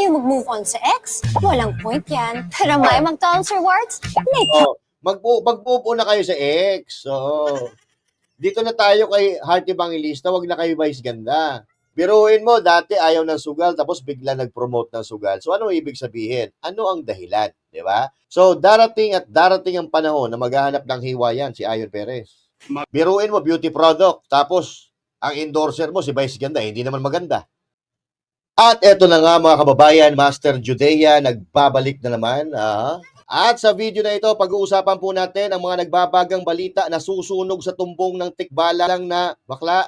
kayo mag-move on sa ex? Walang point yan. Pero may McDonald's rewards? May Mag-move on na kayo sa ex. So, dito na tayo kay Heart Evangelista, wag na kayo vice ganda. Biruin mo, dati ayaw ng sugal, tapos bigla nag-promote ng sugal. So, ano ibig sabihin? Ano ang dahilan? Di ba? So, darating ang panahon na maghahanap ng hiwayan si Ayon Perez. Biruin mo, beauty product, tapos ang endorser mo si Vice Ganda, hindi naman maganda. At eto na nga mga kababayan, Master Judea, nagbabalik na naman. At sa video na ito, pag-uusapan po natin ang mga nagbabagang balita na susunog sa tumbong ng tikbala lang na bakla.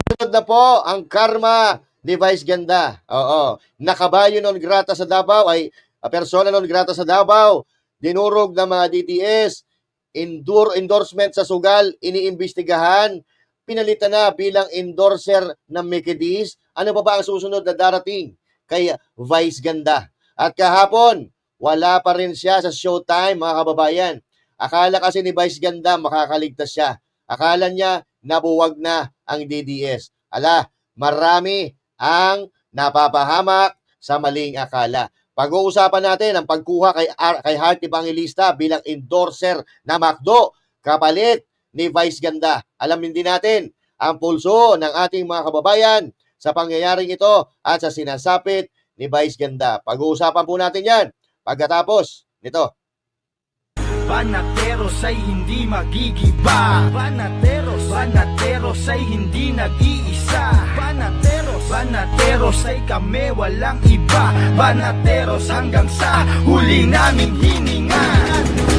Sunod na po ang karma ni Vice Ganda. Oo. Nakabayo non grata sa Davao ay persona non grata sa Davao. Dinurog ng mga DTS. Endorsement sa sugal, iniimbestigahan. Pinalitan na bilang endorser ng Mikedis. Ano pa ba ang susunod na darating kay Vice Ganda? At kahapon, wala pa rin siya sa Showtime, mga kababayan. Akala kasi ni Vice Ganda makakaligtas siya. Akala niya nabuwag na ang DDS. Marami ang napapahamak sa maling akala. Pag-uusapan natin ang pagkuha kay Heart Evangelista bilang endorser na McDo kapalit ni Vice Ganda. Alamin din natin ang pulso ng ating mga kababayan sa pangyayaring ito at sa sinasapit ni Vice Ganda. Pag-uusapan po natin yan pagkatapos nito. Banateros ay hindi magigiba. Banateros ay hindi nag-iisa. Banateros ay kami walang iba. Banateros hanggang sa huli naming hininga.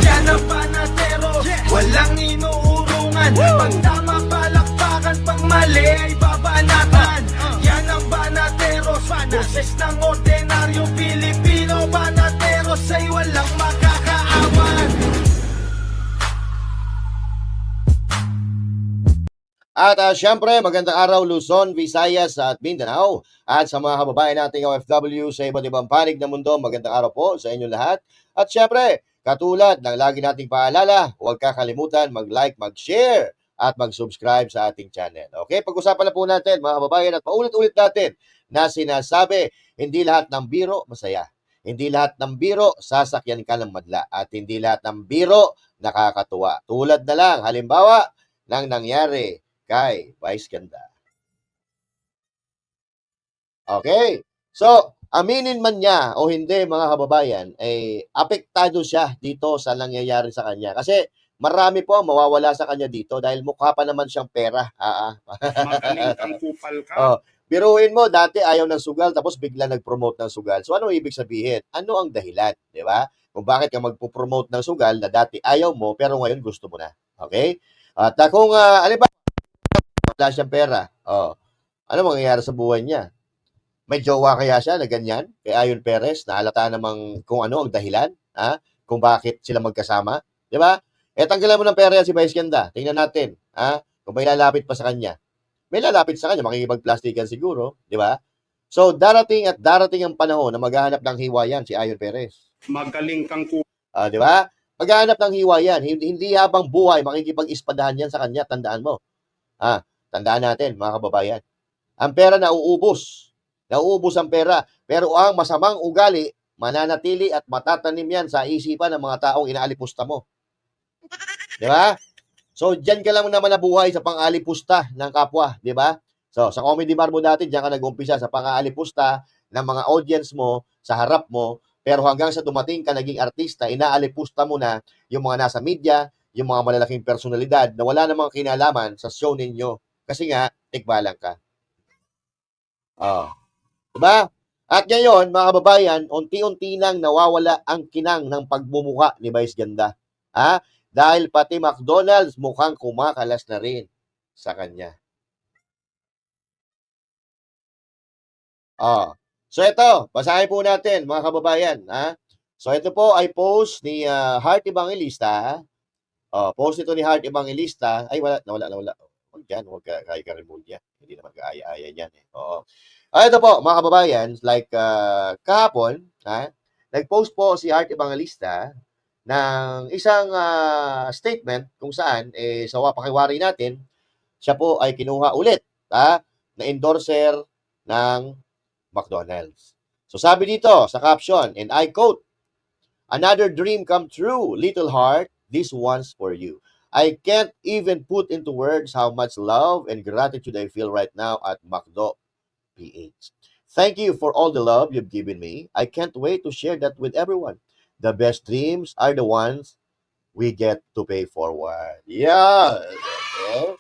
Yan ang banateros, walang inuurungan. Pag tama palakpakan, pag mali ay babanatan. Yan ang banateros, boses ng ordinaryong Pilipino. Banateros ay walang makakaawan. At syempre, magandang araw Luzon, Visayas at Mindanao. At sa mga kababayan nating OFW sa iba't ibang panig ng mundo, magandang araw po sa inyong lahat. At syempre, katulad ng lagi nating paalala, huwag kakalimutan mag-like, mag-share at mag-subscribe sa ating channel. Okay, pag-usapan na po natin mga kababayan at paulit-ulit natin na sinasabi, hindi lahat ng biro masaya. Hindi lahat ng biro sasakyan ka ng madla. At hindi lahat ng biro nakakatuwa. Tulad na lang, halimbawa, ng nangyari kay Vice Ganda. Okay. So, aminin man niya o hindi mga kababayan, apektado siya dito sa nangyayari sa kanya. Kasi marami po ang mawawala sa kanya dito dahil mukha pa naman siyang pera. Magaling kang kupal ka. Biruin mo, dati ayaw ng sugal tapos bigla nag-promote ng sugal. So, ano ibig sabihin? Ano ang dahilan? Di ba? Kung bakit ka magpo-promote ng sugal na dati ayaw mo pero ngayon gusto mo na. Okay? At kung, ano ba? Wala siyang pera. Ano mangyayari sa buhay niya? May jowa kaya siya na ganyan? Kay Ayon Perez, nahalata namang kung ano ang dahilan, kung bakit sila magkasama. Di ba? Tanggalan mo ng pera yan si Vice Ganda. Tingnan natin, kung may lalapit pa sa kanya. May lalapit sa kanya, makikipag-plastikan siguro. Di ba? So, darating ang panahon na maghahanap ng hiwayan si Ayon Perez. Magaling kang kupal. Di ba? Maghahanap ng hiwayan. Hindi habang buhay, makikipag-ispadahan yan sa kanya. Tandaan mo. Tandaan natin, mga kababayan. Ang pera nauubos. Nauubos ang pera. Pero ang masamang ugali, mananatili at matatanim yan sa isipan ng mga taong inaalipusta mo. Di ba? So, dyan ka lang naman nabuhay sa pang-alipusta ng kapwa. Di ba? So, sa Comedy Bar mo dati, dyan ka nag-umpisa sa pang-alipusta ng mga audience mo, sa harap mo. Pero hanggang sa dumating ka naging artista, inaalipusta mo na yung mga nasa media, yung mga malalaking personalidad na wala namang kinalaman sa show ninyo. Kasi nga, tikbalang ka. Diba? At ngayon, mga kababayan, unti-unti nang nawawala ang kinang ng pagmumukha ni Vice Ganda. Dahil pati McDonald's mukhang kumakalas na rin sa kanya. So ito, basahin po natin, mga kababayan. So ito po ay post ni Heart Evangelista. Post ito ni Heart Evangelista. Ay, nawala. Huwag ka remove yan. Hindi naman kaaya-aya yan. Ito po, mga kababayan, like kahapon, nag-post po si Heart Evangelista ng isang statement kung saan, sa pakiwari natin, siya po ay kinuha ulit na endorser ng McDonald's. So sabi dito sa caption, and I quote, "Another dream come true, little heart, this one's for you. I can't even put into words how much love and gratitude I feel right now at McDo PH. Thank you for all the love you've given me. I can't wait to share that with everyone. The best dreams are the ones we get to pay forward." Yeah. Okay.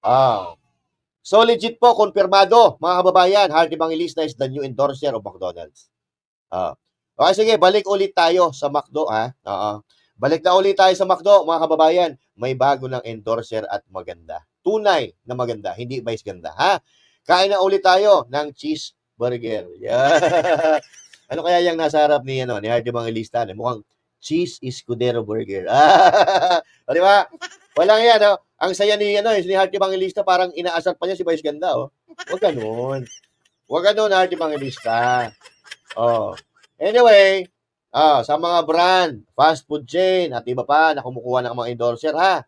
Ah. So legit po, konfirmado, mga kababayan, Heart Evangelista is the new endorser of McDonald's. Okay, sige, balik ulit tayo sa McDo, ha? Oo. Balik na ulit tayo sa McDo, mga kababayan. May bago ng endorser at maganda. Tunay na maganda, hindi vice ganda, ha? Kain na ulit tayo ng cheeseburger. Yeah. Ano kaya yung nasa harap ni Heart Evangelista? Mukhang cheese escudero burger. O, di ba? Walang yan, no? Ang saya ni Heart Evangelista, parang inaasar pa niya si Vice Ganda, oh. Huwag ganun. Huwag ganun, Heart Evangelista. Oh. Anyway, sa mga brand, fast food chain, at iba pa na kumukuha ng mga endorser, ha?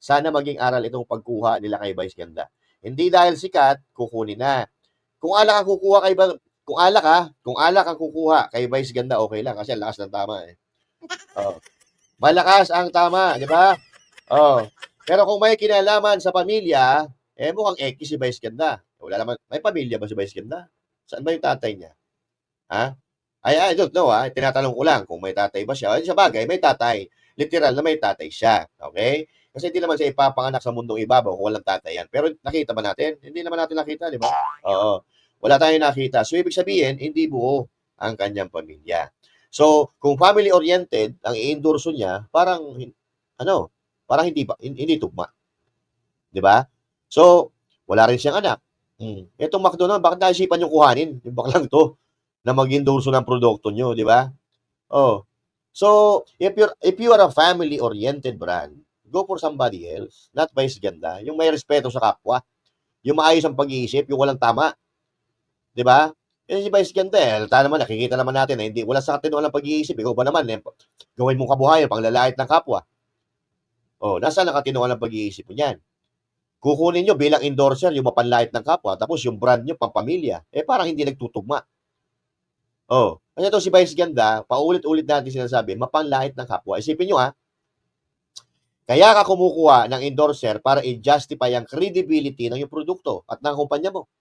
Sana maging aral itong pagkuha nila kay Vice Ganda. Hindi dahil sikat, kukunin na. Kung alak ang kukuha kung alak ang kukuha kay Vice Ganda, okay lang kasi lakas ng tama, eh. Oh. Malakas ang tama, di ba? Oh. Pero kung may kinalaman sa pamilya, mukhang X si Vice Ganda. Wala naman, may pamilya ba si Vice Ganda? Saan ba yung tatay niya? Ha? I don't know, ha? Tinatanong ko lang kung may tatay ba siya. Sa bagay, may tatay. Literal na may tatay siya. Okay? Kasi hindi naman siya ipapanganak sa mundong ibabaw kung walang tatay yan. Pero nakita ba natin? Hindi naman natin nakita, di ba? Oo. Wala tayong nakita. So, ibig sabihin, hindi buo ang kanyang pamilya. So, kung family-oriented, ang i-endorso niya, parang hindi tugma. 'Di ba? So, wala rin siyang anak. Etong McDo naman, bakit naisipan niyo kuhanin yung baklang to na mag-endorso ng produkto niyo, 'di ba? Oh. So, if you are a family-oriented brand, go for somebody else, not Vice Ganda, yung may respeto sa kapwa, yung maayos ang pag-iisip, yung walang tama. 'Di ba? Si Vice Ganda, naman, nakikita naman natin na wala sa katinoan ng pag-iisip. Ikaw ba naman, gawin mong kabuhayan, panglalait ng kapwa. Oh, nasaan ang katinoan ng pag-iisip mo niyan? Kukunin nyo bilang endorser yung mapanlait ng kapwa, tapos yung brand nyo pampamilya. Parang hindi nagtutugma. Oh, kasi ito si Vice Ganda, paulit-ulit natin sinasabi, mapanlait ng kapwa. Isipin nyo, kaya ka kumukuha ng endorser para i-justify ang credibility ng iyong produkto at ng kumpanya mo.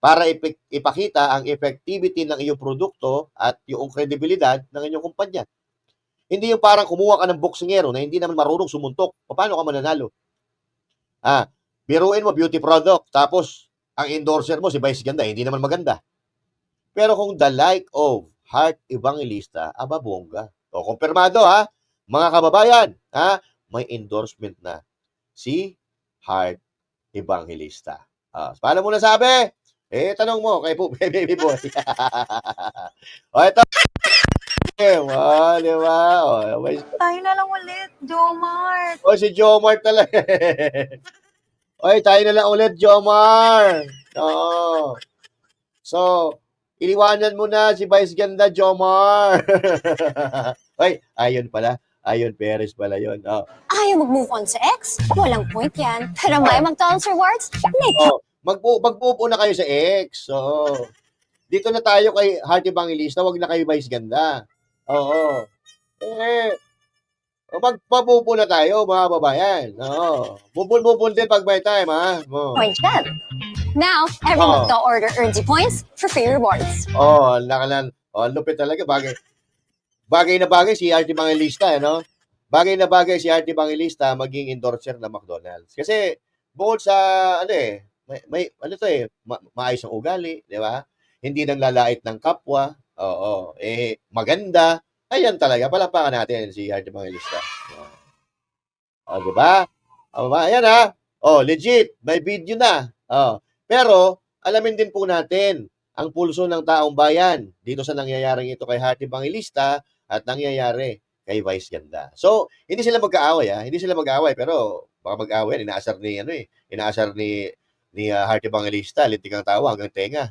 Para ipakita ang effectivity ng iyong produkto at yung kredibilidad ng inyong kumpanya. Hindi yung parang kumuha ka ng boksingero na hindi naman marunong sumuntok. Paano ka mananalo? Biruin mo, beauty product. Tapos, ang endorser mo, si Vice Ganda, hindi naman maganda. Pero kung the like of Heart Evangelista, bongga. O, kumpirmado, mga kababayan, may endorsement na si Heart Evangelista. Paano mo nasabi? Tanong mo kay Baby Boy. O, ito. Di ba? Tayo na lang ulit, Jomar. Si Jomar talaga. Tayo na lang ulit, Jomar. Oo. So, iniwanan mo na si Vice Ganda, Jomar. Ayun pala. Ayun, Perez pala yun. Ayaw mag-move on sa ex? Walang point yan. Pero may McDonald's rewards? Mag-move on na kayo sa ex. Oo. Dito na tayo kay Heart Evangelista, wag na kayo Vice Ganda. Oo. Magpapupo na tayo, mga babayan. Oo. Bubul din pag may time, Point yan. Now, every McDo order earns you points for free rewards. Lupit talaga. Bagay na bagay si Heart Evangelista, Bagay na bagay si Heart Evangelista maging endorser ng McDonald's. Kasi, bukod sa, maayos ang ugali, di ba? Hindi nang lalait ng kapwa. Oo. Maganda. Ayan talaga. Palapakan natin si Heart Evangelista. Di ba? Ayan legit. May video na. Pero, alamin din po natin ang pulso ng taong bayan dito sa nangyayaring ito kay Heart Evangelista at nangyayari kay Vice Ganda. So, hindi sila mag-aaway, Hindi sila mag-aaway, pero baka mag-aaway. Inaasar ni Heart Evangelista, lintik ang tawa hanggang tenga.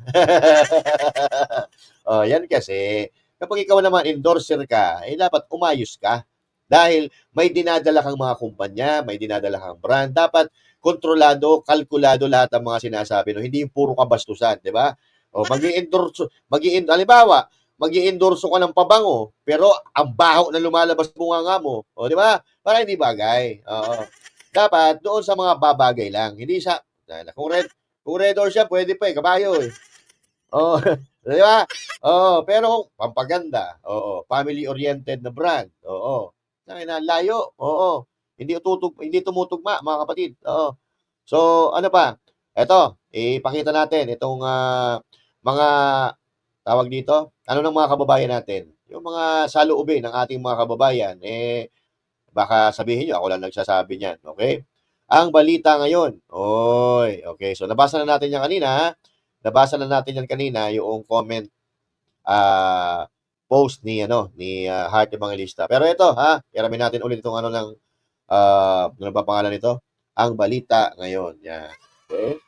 Yan kasi, kapag ikaw naman endorser ka, dapat umayos ka. Dahil may dinadala kang mga kumpanya, may dinadala kang brand. Dapat kontrolado, kalkulado lahat ng mga sinasabi. No? Hindi yung puro kabastusan, di ba? O, halimbawa, mag-i-endorso ka ng pabango, pero ang baho na lumalabas bunganga mo. O, di ba? Para hindi bagay. Oo. Dapat doon sa mga babagay lang. Hindi sa, kung red horse siya, pwede pa kabayo eh. Oo. Di ba? Oo. Pero kung pampaganda, oo. Family-oriented na brand, oo. Layo, oo. Hindi tumutugma, mga kapatid. Oo. So, ano pa? Ito, ipakita natin itong mga tawag dito. Ano ng mga kababayan natin? Yung mga saloobin ng ating mga kababayan, baka sabihin nyo, ako lang nagsasabi niyan. Okay? Ang balita ngayon. Oy, okay. So, nabasa na natin yan kanina. Nabasa na natin yan kanina, yung comment post ni Heart Evangelista. Pero ito, iramin natin ulit itong ano ba pangalan nito? Ang balita ngayon. Yan. Okay?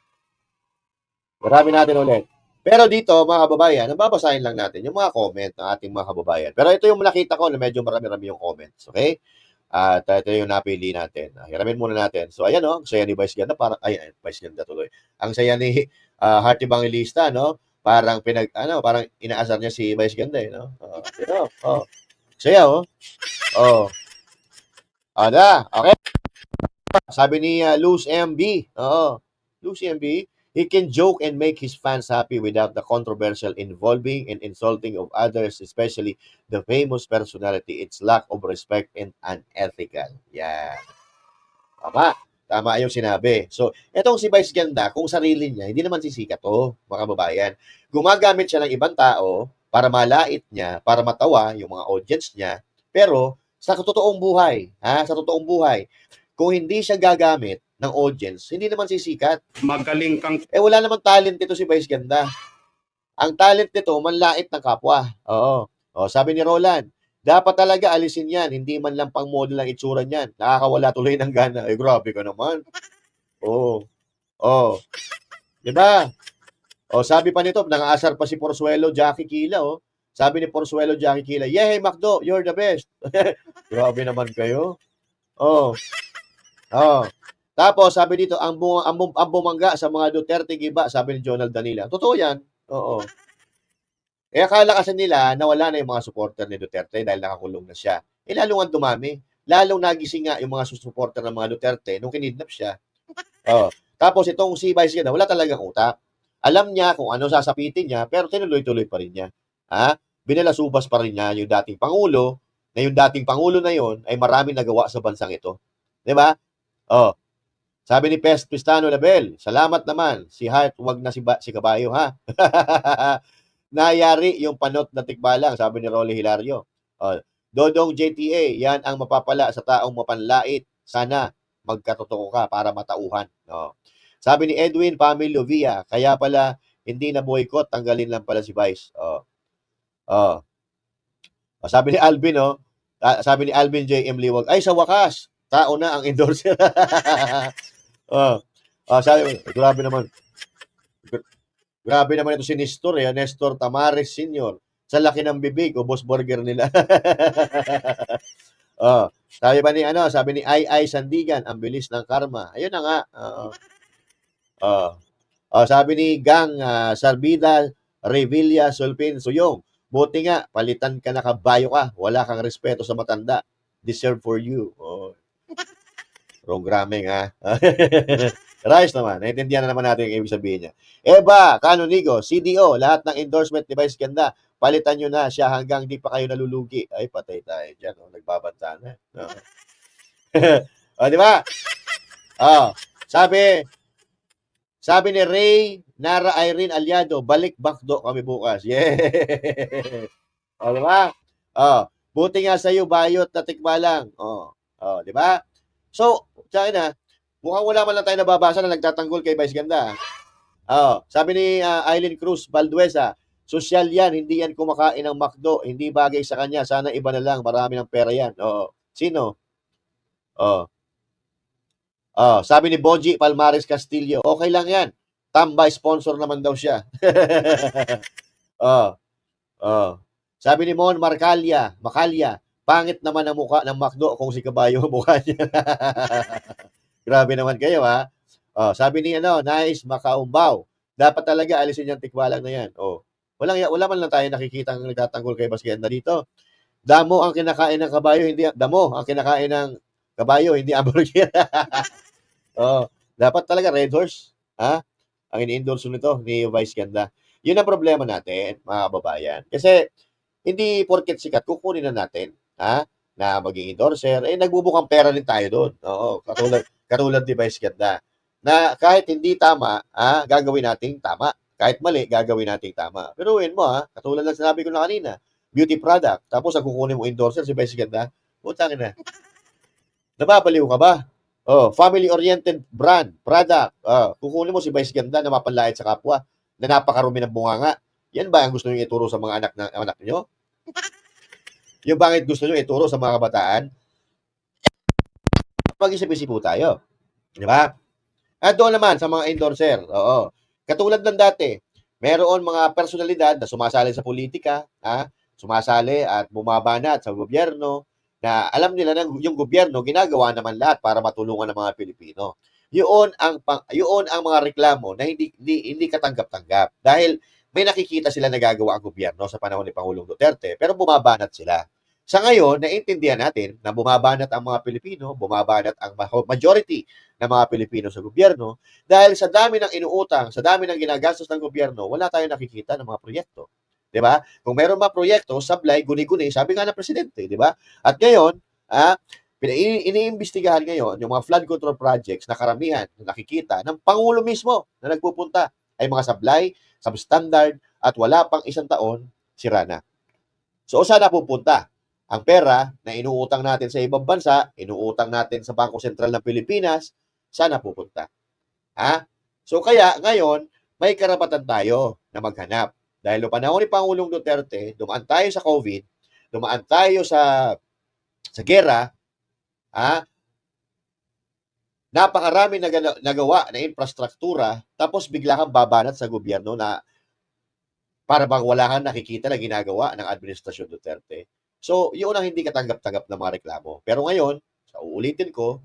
Marami natin ulit. Pero dito, mga kababayan, nababasahin lang natin yung mga comment ng ating mga kababayan. Pero ito yung nakita ko na medyo marami-rami yung comments. Okay? At ito yung napili natin. Hiramin muna natin. So, ayan, no? Ang saya ni Vice Ganda. Vice Ganda tuloy. Ang saya ni Heart Evangelista, no? Parang parang inaasar niya si Vice Ganda, no? Saya, oh. Oh. Okay. Sabi ni Luz MB. Oo. Luz MB, he can joke and make his fans happy without the controversial involving and insulting of others, especially the famous personality. It's lack of respect and unethical. Yeah. Tama yung sinabi. So, etong si Vice Ganda, kung sarili niya, hindi naman sisikat to, mga kababayan. Gumagamit siya ng ibang tao para malait niya, para matawa yung mga audience niya. Pero, sa totoong buhay, kung hindi siya gagamit ng audience, hindi naman sisikat. Magaling kang Wala namang talent dito si Vice Ganda. Ang talent nito, manlait ng kapwa. Oo. Sabi ni Roland, dapat talaga alisin yan. Hindi man lang pang model ang itsura niyan. Nakakawala tuloy ng gana. Grabe ka naman. Diba? Sabi pa nito, nangaasar pa si Porzuelo Jackie Kila. Sabi ni Porzuelo Jackie Kila, "Yay, Macdo, you're the best." Grabe naman kayo. Tapos, sabi dito, ang bumangga sa mga Duterte giba, sabi ni Jonald Danila. Totoo yan. Oo. Akala kasi nila na wala na yung mga supporter ni Duterte dahil nakakulong na siya. Lalo nga dumami. Lalong nagising nga yung mga supporter ng mga Duterte nung kinidnap siya. Tapos itong si Vice Ganda, wala talagang utak. Alam niya kung ano sasapitin niya, pero tinuloy-tuloy pa rin niya. Binalasubas pa rin niya yung dating Pangulo, na yung dating Pangulo na yon ay maraming nagawa sa bansang ito. Di ba? Sabi ni Pistano Label, salamat naman. Si Heart, wag na si Kabayo, ha? Nayari yung panot na tikbalang, sabi ni Rolly Hilario. Dodong JTA, yan ang mapapala sa taong mapanlait. Sana magkatotoo ka para matauhan. Sabi ni Edwin Pamilio Villa, kaya pala hindi na boycott, tanggalin lang pala si Vice. Sabi ni Alvin, sabi ni Alvin J.M. Liwag, ay sa wakas, tao na ang endorser. Sabi, grabe naman. Grabe naman ito si Nestor, Nestor Tamares Sr. Sa laki ng bibig, ubos burger nila. Sabi ni Ai Sandigan, ang bilis ng karma. Ayun na nga. Sabi ni Gang Sarbida Revilla Sulpin Suyong, buti nga, palitan ka na kabayo ka. Wala kang respeto sa matanda. Deserve for you. Programming, ha? Rice naman. Naintindihan na naman natin yung ibig sabihin niya. Eba, Canonigo, CDO, lahat ng endorsement ni Vice Ganda, palitan nyo na siya hanggang di pa kayo nalulugi. Ay, patay tayo dyan. Nagbabanta na. Di ba? Sabi ni Ray Nara Irene Aliado, balik bakdo kami bukas. Yeah. Di ba? Buti nga sa'yo, bayot na tikbalang. Di ba? So, China, mukhang wala man lang tayo nababasa na nagtatanggol kay Vice Ganda. Sabi ni Eileen Cruz Balduesa, sosyal yan, hindi yan kumakain ng McDo, hindi bagay sa kanya, sana iba na lang, marami ng pera yan. Sino? Sabi ni Bonji Palmares Castillo, okay lang yan, tambay sponsor naman daw siya. Sabi ni Mon Macalya, Pangit naman ang mukha ng McDo kung si Kabayo ang mukha niya. Grabe naman kayo, ha? Oh, sabi ni Nice Macaumbaw, dapat talaga alisin yung tikbalang na yan. Oh, wala man lang tayo nakikita ng nagtatanggol kay Baskenda dito. Damo ang kinakain ng kabayo, hindi damo ang kinakain ng kabayo, hindi hamburger. Oh, dapat talaga Red Horse, ha? Ang ini-endorse nito ni Vice Ganda. Yun ang problema natin, mga kababayan. Kasi hindi porket sikat kukunin na natin, ha? Na maging endorser, nagbubukang pera din tayo doon. Oo, katulad ni Vice Ganda. Na kahit hindi tama, gagawin nating tama. Kahit mali, gagawin nating tama. Pero mo, katulad lang sinabi ko na kanina, beauty product, tapos ang kukunin mo endorser si Vice Ganda, putang ina. Nababaliw ka ba? Oh, family-oriented brand, product. Kukunin mo si Vice Ganda na mapanlait sa kapwa, na napakarumi ng bunganga. Yan ba ang gusto niyo ituro sa mga anak niyo? Yung bakit gusto niyo ituro sa mga kabataan? Mag-isip-isip po tayo. Di ba? At doon naman sa mga endorser, oo. Katulad ng dati, meron mga personalidad na sumasali sa politika, sumasali at bumabanat sa gobyerno, na alam nila na yung gobyerno ginagawa naman lahat para matulungan ng mga Pilipino. Yun ang mga reklamo na hindi katanggap-tanggap dahil may nakikita sila na gagawa ang gobyerno sa panahon ni Pangulong Duterte pero bumabanat sila. Sa ngayon, naiintindihan natin na bumabanat ang mga Pilipino, bumabanat ang majority ng mga Pilipino sa gobyerno dahil sa dami ng inuutang, sa dami ng ginagastos ng gobyerno, wala tayong nakikita ng mga proyekto. 'Di ba? Kung meron ba proyekto, sablay, guni-guni, sabi nga ng presidente, 'di ba? At ngayon, iniimbestigahan ngayon yung mga flood control projects na karamihan na nakikita ng Pangulo mismo na nagpupunta ay mga sablay, substandard at wala pang isang taon, sira na. So, saan na pupunta? Ang pera na inuutang natin sa ibang bansa, inuutang natin sa Bangko Sentral ng Pilipinas, saan na pupunta? So, kaya ngayon, may karapatan tayo na maghanap. Dahil noong panahon ni Pangulong Duterte, dumaan tayo sa COVID, dumaan tayo sa gera, napakarami nagawa na infrastruktura, tapos bigla kang babanat sa gobyerno na para bang wala kang nakikita na ginagawa ng Administrasyon Duterte. So, yun ang hindi katanggap-tanggap ng mga reklamo. Pero ngayon, uulitin ko,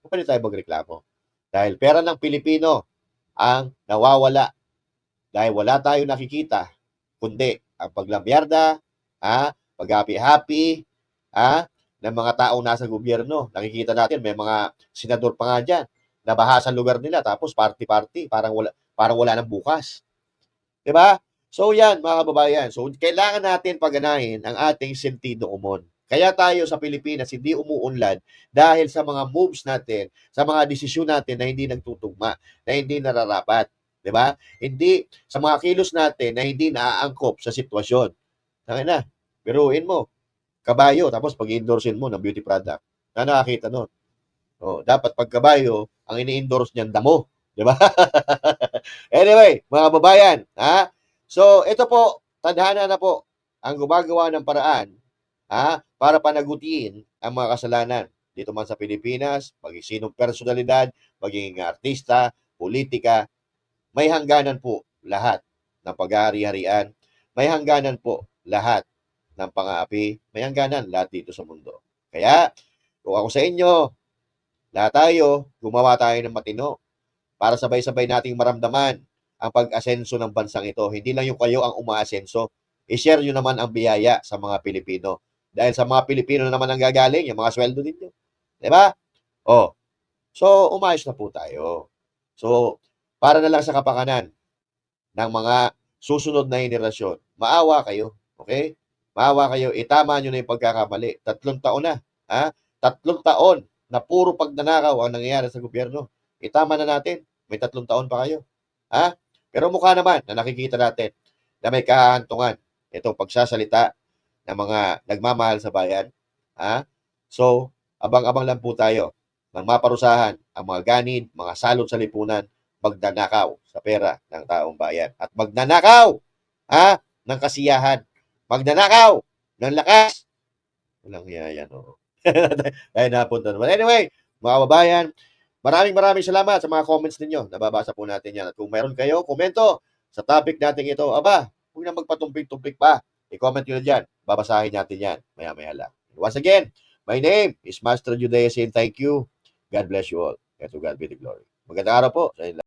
pwede tayo magreklamo. Dahil pera ng Pilipino ang nawawala. Dahil wala tayo nakikita, kundi ang paglamyarda, pag-happy-happy, ng mga taong nasa gobyerno. Nakikita natin, may mga senador pa nga dyan, nabaha sa lugar nila, tapos party-party, parang wala nang bukas. Diba? So yan, mga kababayan. So kailangan natin pagganahin ang ating sentido común. Kaya tayo sa Pilipinas hindi umuunlad dahil sa mga moves natin, sa mga desisyon natin na hindi nagtutugma, na hindi nararapat. Diba? Hindi sa mga kilos natin na hindi naaangkop sa sitwasyon. Tangin na, biruin mo, kabayo, tapos pag-endorsein mo ng beauty product. Na nakakita nun. Dapat pag kabayo, ang ini-endorse niyan damo. Diba? Anyway, mga kababayan, so, ito po, tadhana na po ang gumagawa ng paraan para panagutin ang mga kasalanan dito man sa Pilipinas, maging sinong personalidad, maging artista, politika, may hangganan po lahat ng pag-aari-harian, may hangganan po lahat ng pang-aapi, may hangganan lahat dito sa mundo. Kaya, kung ako sa inyo, lahat tayo, gumawa tayo ng matino para sabay-sabay nating maramdaman ang pag-asenso ng bansang ito. Hindi lang yung kayo ang umaasenso. I-share nyo naman ang biyaya sa mga Pilipino. Dahil sa mga Pilipino naman ang gagaling, yung mga sweldo ninyo. Diba? So, umayos na po tayo. So, para na lang sa kapakanan ng mga susunod na henerasyon, maawa kayo. Okay? Maawa kayo. Itama nyo na yung pagkakamali. 3 taon na. 3 taon na puro pagnanakaw ang nangyayari sa gobyerno. Itama na natin. May 3 taon pa kayo. Pero mukha naman na nakikita natin na may kahantungan itong pagsasalita ng mga nagmamahal sa bayan. So, abang-abang lang po tayo ng maparusahan ang mga ganid, mga salot sa lipunan, magnanakaw sa pera ng taong bayan. At magnanakaw ng kasiyahan. Magnanakaw ng lakas. Walang yan. Dahil napunta naman. Anyway, mga kababayan, maraming salamat sa mga comments ninyo. Nababasa po natin yan. At kung meron kayo, komento sa topic natin ito. Huwag na magpatumpik-tumpik pa. I-comment nyo na dyan. Babasahin natin yan. Maya-maya lang. Once again, my name is Master Judea saying thank you. God bless you all. And to God be the glory. Magandang araw po sa inyo.